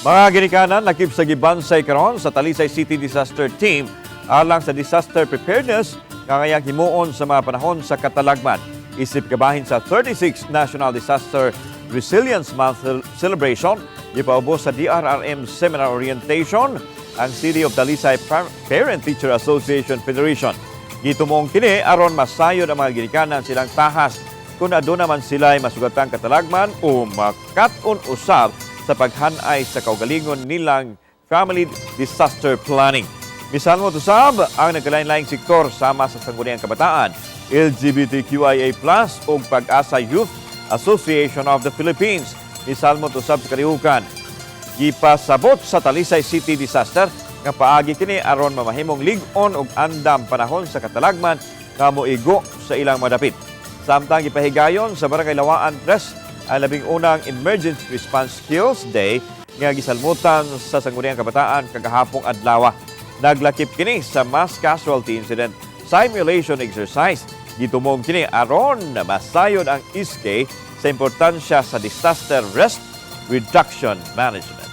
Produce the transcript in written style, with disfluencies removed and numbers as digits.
Mga ginikanan, nakip sa gibansay karon sa Talisay City Disaster Team alang sa disaster preparedness kangayang himuon sa mga panahon sa katalagman. Isip kabahin sa 36th National Disaster Resilience Month celebration, gipaubos sa DRRM Seminar Orientation ang City of Talisay Parent Teacher Association Federation. Gitumong kini aron masayod ang mga ginikanan silang tahas kung aduna man sila masugatang katalagman o makat-on usab sa paghanay sa kaugalingon nilang family disaster planning. Misal mo tusab ang nagkalain-laing sektor sama sa sangguniang kabataan, LGBTQIA+, o Pag-asa Youth Association of the Philippines. Misal mo tusab sa kalihukan. Gipasabot sa Talisay City Disaster nga paagi kini aron mamahimong lig-on og andam panahon sa katalagman nga moigo sa ilang madapit. Samtang gipahigayon sa Barangay Lawaan Tres ang 11 Emergency Response Skills Day nga gisalmutan sa sangguniang kabataan kagahapong adlaw. Naglakip kini sa mass casualty incident simulation exercise. Gitumong kini aron na masayod ang ISKE sa importansya sa disaster risk reduction management.